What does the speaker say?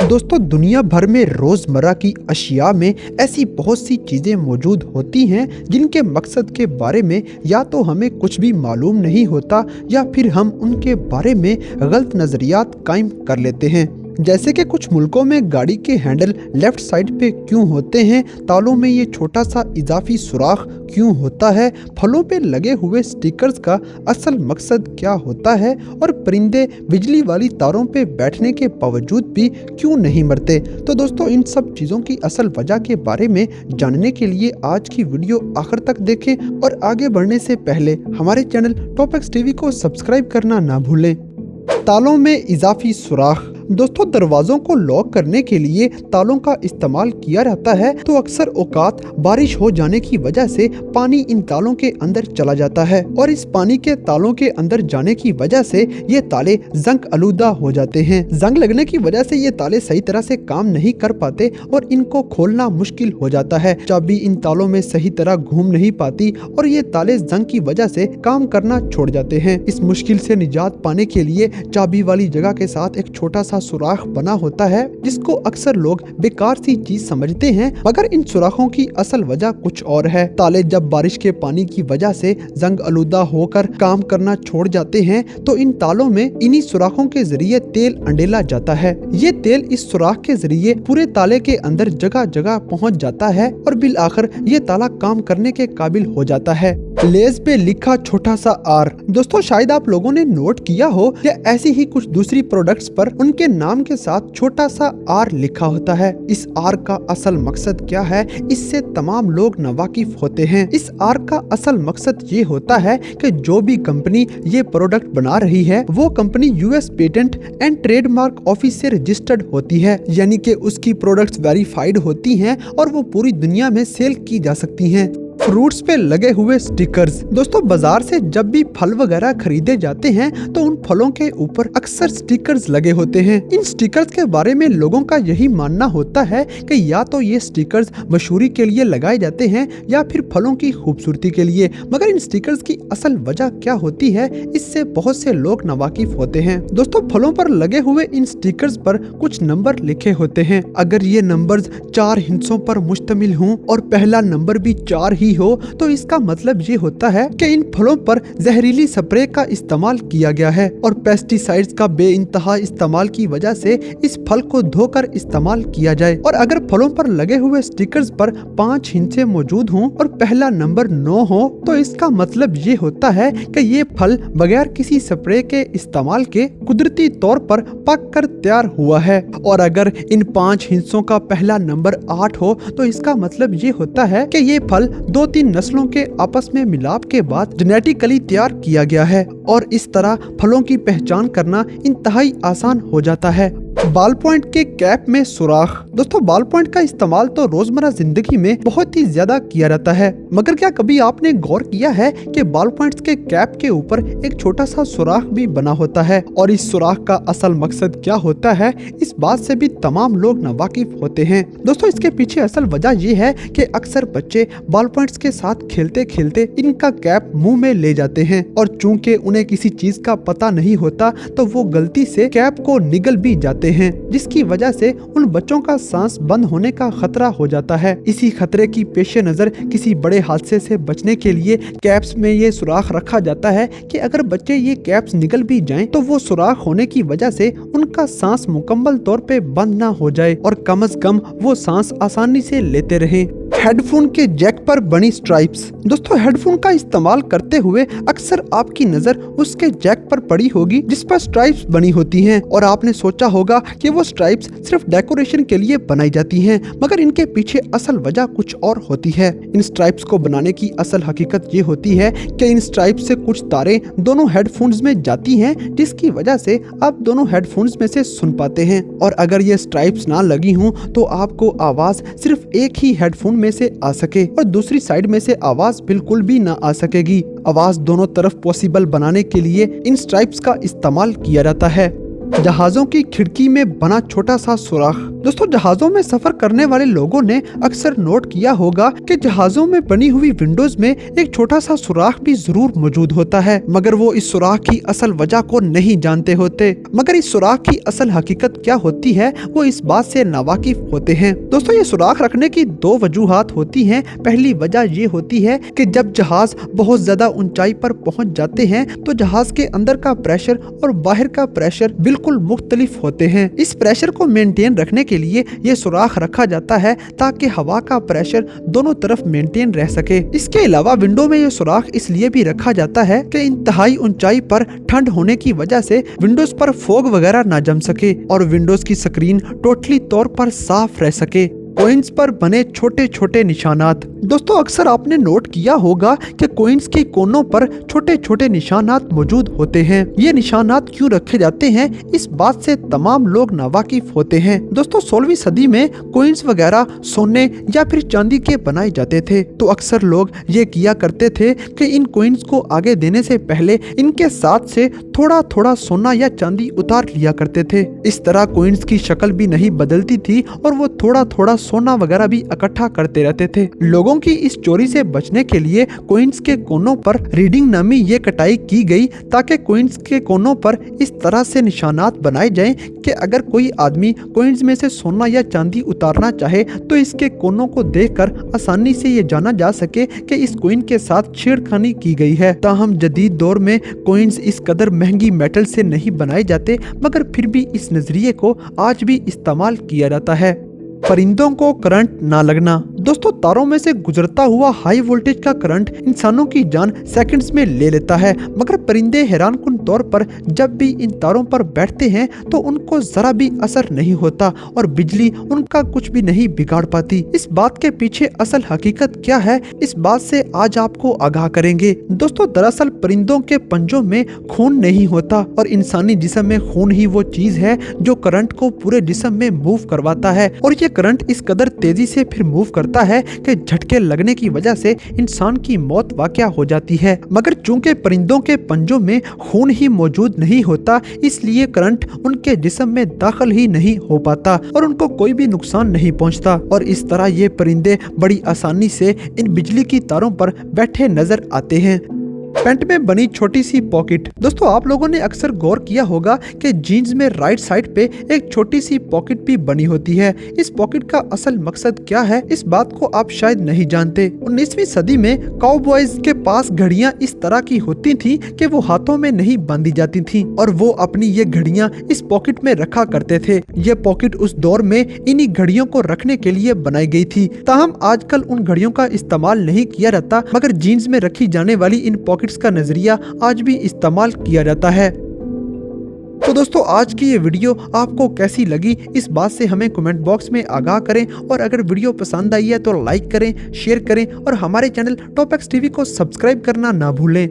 दोस्तों, दुनिया भर में रोजमर्रा की अशिया में ऐसी बहुत सी चीजें मौजूद होती हैं जिनके मकसद के बारे में या तो हमें कुछ भी मालूम नहीं होता या फिर हम उनके बारे में गलत नजरियात कायम कर लेते हैं। जैसे कि कुछ मुल्कों में गाड़ी के हैंडल लेफ्ट साइड पे क्यों होते हैं, तालों में ये छोटा सा इजाफी सुराख क्यों होता है, फलों पे लगे हुए स्टिकर्स का असल मकसद क्या होता है और परिंदे बिजली वाली तारों पे बैठने के बावजूद भी क्यों नहीं मरते। तो दोस्तों, इन सब चीज़ों की असल वजह के बारे में जानने के लिए आज की वीडियो आखिर तक देखें और आगे बढ़ने से पहले हमारे चैनल टॉपिक्स टीवी को सब्सक्राइब करना ना भूलें। तालों में इजाफी सुराख। दोस्तों, दरवाजों को लॉक करने के लिए तालों का इस्तेमाल किया जाता है, तो अक्सर औकात बारिश हो जाने की वजह से पानी इन तालों के अंदर चला जाता है और इस पानी के तालों के अंदर जाने की वजह से ये ताले जंग आलूदा हो जाते हैं। जंग लगने की वजह से ये ताले सही तरह से काम नहीं कर पाते और इनको खोलना मुश्किल हो जाता है। चाबी इन तालों में सही तरह घूम नहीं पाती और ये ताले जंग की वजह से काम करना छोड़ जाते हैं। इस मुश्किल से निजात पाने के लिए चाबी वाली जगह के साथ एक छोटा सा सुराख बना होता है, जिसको अक्सर लोग बेकार सी चीज समझते हैं, मगर इन सुराखों की असल वजह कुछ और है। ताले जब बारिश के पानी की वजह से जंग आलूदा होकर काम करना छोड़ जाते हैं, तो इन तालों में इन्हीं सुराखों के जरिए तेल अंडेला जाता है। ये तेल इस सुराख के जरिए पूरे ताले के अंदर जगह जगह पहुंच जाता है और बिल आखिर ये ताला काम करने के काबिल हो जाता है। लेज पे लिखा छोटा सा आर। दोस्तों, शायद आप लोगों ने नोट किया हो या ऐसी ही कुछ दूसरी प्रोडक्ट्स पर उनके नाम के साथ छोटा सा आर लिखा होता है। इस आर का असल मकसद क्या है, इससे तमाम लोग नावाकिफ होते हैं। इस आर का असल मकसद ये होता है कि जो भी कंपनी ये प्रोडक्ट बना रही है वो company US patent and trademark office से रजिस्टर्ड होती है, यानी कि उसकी प्रोडक्ट्स वेरीफाइड होती हैं और वो पूरी दुनिया में सेल की जा सकती हैं। फ्रूट्स पे लगे हुए स्टिकर्स। दोस्तों, बाजार से जब भी फल वगैरह खरीदे जाते हैं तो उन फलों के ऊपर अक्सर स्टिकर्स लगे होते हैं। इन स्टिकर्स के बारे में लोगों का यही मानना होता है कि या तो ये स्टिकर्स मशहूरी के लिए लगाए जाते हैं या फिर फलों की खूबसूरती के लिए, मगर इन स्टिकर्स की असल वजह क्या होती है, इससे बहुत से लोग नावाकिफ होते हैं। दोस्तों, फलों पर लगे हुए इन स्टिकर्स पर कुछ नंबर लिखे होते हैं। अगर ये नंबर्स 4 हिस्सों पर मुश्तमिल हों और पहला नंबर भी 4 ही हो, तो इसका मतलब ये होता है कि इन फलों पर जहरीली स्प्रे का इस्तेमाल किया गया है और पेस्टिसाइड्स का बेइंतहा इस्तेमाल की वजह से इस फल को धोकर इस्तेमाल किया जाए। और अगर फलों पर लगे हुए स्टिकर्स पर 5 हिस्से मौजूद हों और पहला नंबर 9 हो, तो इसका मतलब ये होता है कि ये फल बगैर किसी स्प्रे के इस्तेमाल के कुदरती तौर पर पक कर तैयार हुआ है। और अगर इन 5 हिस्सों का पहला नंबर 8 हो, तो इसका मतलब ये होता है कि ये फल 2-3 नस्लों के आपस में मिलाप के बाद जेनेटिकली तैयार किया गया है और इस तरह फलों की पहचान करना इंतहाई आसान हो जाता है। बाल पॉइंट के कैप में सुराख। दोस्तों, बाल पॉइंट का इस्तेमाल तो रोजमर्रा जिंदगी में बहुत ही ज्यादा किया जाता है, मगर क्या कभी आपने गौर किया है कि बाल पॉइंट्स के कैप के ऊपर एक छोटा सा सुराख भी बना होता है और इस सुराख का असल मकसद क्या होता है, इस बात से भी तमाम लोग नावाकिफ होते हैं। दोस्तों, इसके पीछे असल वजह ये है कि अक्सर बच्चे बाल पॉइंट्स के साथ खेलते खेलते इनका कैप मुंह में ले जाते हैं और चूंकि उन्हें किसी चीज का पता नहीं होता, तो वो गलती से कैप को निगल भी जाते हैं, जिसकी वजह से उन बच्चों का सांस बंद होने का खतरा हो जाता है। इसी खतरे की पेश नजर किसी बड़े हादसे से बचने के लिए कैप्स में ये सुराख रखा जाता है कि अगर बच्चे ये कैप्स निगल भी जाएं, तो वो सुराख होने की वजह से उनका सांस मुकम्मल तौर पे बंद ना हो जाए और कम से कम वो सांस आसानी से लेते रहें। हेडफोन के जैक पर बनी स्ट्राइप्स। दोस्तों, हेडफोन का इस्तेमाल करते हुए अक्सर आपकी नजर उसके जैक पर पड़ी होगी जिस पर स्ट्राइप्स बनी होती हैं और आपने सोचा होगा कि वो स्ट्राइप्स सिर्फ डेकोरेशन के लिए बनाई जाती हैं, मगर इनके पीछे असल वजह कुछ और होती है। इन स्ट्राइप्स को बनाने की असल हकीकत ये होती है कि इन स्ट्राइप्स से कुछ तारें दोनों हेडफोन्स में जाती हैं, जिसकी वजह से आप दोनों हेडफोन्स में से सुन पाते हैं। और अगर ये स्ट्राइप्स ना लगी हों तो आपको आवाज सिर्फ एक ही हेडफोन में से आ सके और दूसरी साइड में से आवाज बिल्कुल भी ना आ सकेगी। आवाज दोनों तरफ पॉसिबल बनाने के लिए इन स्ट्राइप्स का इस्तेमाल किया जाता है। जहाजों की खिड़की में बना छोटा सा सुराख। दोस्तों, जहाजों में सफर करने वाले लोगों ने अक्सर नोट किया होगा कि जहाजों में बनी हुई विंडोज में एक छोटा सा सुराख भी जरूर मौजूद होता है, मगर वो इस सुराख की असल वजह को नहीं जानते होते। मगर इस सुराख की असल हकीकत क्या होती है, वो इस बात से नावाकिफ होते हैं। दोस्तों, ये सुराख रखने की दो वजूहात होती हैं। पहली वजह ये होती है कि जब जहाज बहुत ज्यादा ऊंचाई पर पहुंच जाते हैं तो जहाज के अंदर का प्रेशर और बाहर का प्रेशर बिल्कुल मुख्तलिफ होते हैं। इस प्रेशर को मेंटेन रखने के लिए ये सुराख रखा जाता है ताकि हवा का प्रेशर दोनों तरफ मेंटेन रह सके। इसके अलावा विंडो में ये सुराख इसलिए भी रखा जाता है कि इंतहाई ऊंचाई पर ठंड होने की वजह से विंडोज पर फोग वगैरह ना जम सके और विंडोज की स्क्रीन टोटली तौर पर साफ रह सके। कॉइन्स पर बने छोटे छोटे निशानात। दोस्तों, अक्सर आपने नोट किया होगा कि कॉइन्स के कोनों पर छोटे छोटे निशानात मौजूद होते हैं। ये निशानात क्यों रखे जाते हैं, इस बात से तमाम लोग नावाकिफ होते हैं। दोस्तों, 16वीं सदी में कॉइन्स वगैरह सोने या फिर चांदी के बनाए जाते थे, तो अक्सर लोग ये किया करते थे कि इन कॉइन्स को आगे देने से पहले इनके साथ से थोड़ा थोड़ा सोना या चांदी उतार लिया करते थे। इस तरह कॉइन्स की शक्ल भी नहीं बदलती थी और वो थोड़ा थोड़ा सोना वगैरह भी इकट्ठा करते रहते थे। लोगों की इस चोरी से बचने के लिए कॉइन्स के कोनों पर रीडिंग नामी ये कटाई की गई ताकि कॉइन्स के कोनों पर इस तरह से निशानात बनाए जाएं कि अगर कोई आदमी कॉइन्स में से सोना या चांदी उतारना चाहे तो इसके कोनों को देखकर आसानी से ये जाना जा सके कि इस कॉइन के साथ छेड़खानी की गई है। ताहम जदीद दौर में कॉइन्स इस कदर महंगी मेटल से नहीं बनाए जाते, मगर फिर भी इस नजरिए को आज भी इस्तेमाल किया जाता है। परिंदों को करंट ना लगना। दोस्तों, तारों में से गुजरता हुआ हाई वोल्टेज का करंट इंसानों की जान सेकंड्स में ले लेता है, मगर परिंदे हैरानकुन तौर पर जब भी इन तारों पर बैठते हैं तो उनको जरा भी असर नहीं होता और बिजली उनका कुछ भी नहीं बिगाड़ पाती। इस बात के पीछे असल हकीकत क्या है, इस बात से आज आपको आगाह करेंगे। दोस्तों, दरअसल परिंदों के पंजों में खून नहीं होता और इंसानी जिस्म में खून ही वो चीज है जो करंट को पूरे जिस्म में मूव करवाता है, और ये करंट इस कदर तेजी से फिर मूव करता है कि झटके लगने की वजह से इंसान की मौत वाक़या हो जाती है। मगर चूंकि परिंदों के पंजों में खून ही मौजूद नहीं होता, इसलिए करंट उनके जिस्म में दाखिल ही नहीं हो पाता और उनको कोई भी नुकसान नहीं पहुंचता, और इस तरह ये परिंदे बड़ी आसानी से इन बिजली की तारों पर बैठे नजर आते हैं। पैंट में बनी छोटी सी पॉकेट। दोस्तों, आप लोगों ने अक्सर गौर किया होगा कि जीन्स में राइट साइड पे एक छोटी सी पॉकेट भी बनी होती है। इस पॉकेट का असल मकसद क्या है, इस बात को आप शायद नहीं जानते। 19वीं सदी में काउबॉयज के पास घड़ियां इस तरह की होती थी कि वो हाथों में नहीं बांधी जाती थी और वो अपनी ये घड़ियां इस पॉकेट में रखा करते थे। ये पॉकेट उस दौर में इन्हीं घड़ियों को रखने के लिए बनाई गई थी। ताहम आजकल उन घड़ियों का इस्तेमाल नहीं किया जाता, मगर जीन्स में रखी जाने वाली इन पॉकेट्स का नजरिया आज भी इस्तेमाल किया जाता है। तो दोस्तों, आज की ये वीडियो आपको कैसी लगी, इस बात से हमें कमेंट बॉक्स में आगाह करें, और अगर वीडियो पसंद आई है तो लाइक करें, शेयर करें और हमारे चैनल टॉप एक्स टीवी को सब्सक्राइब करना ना भूलें।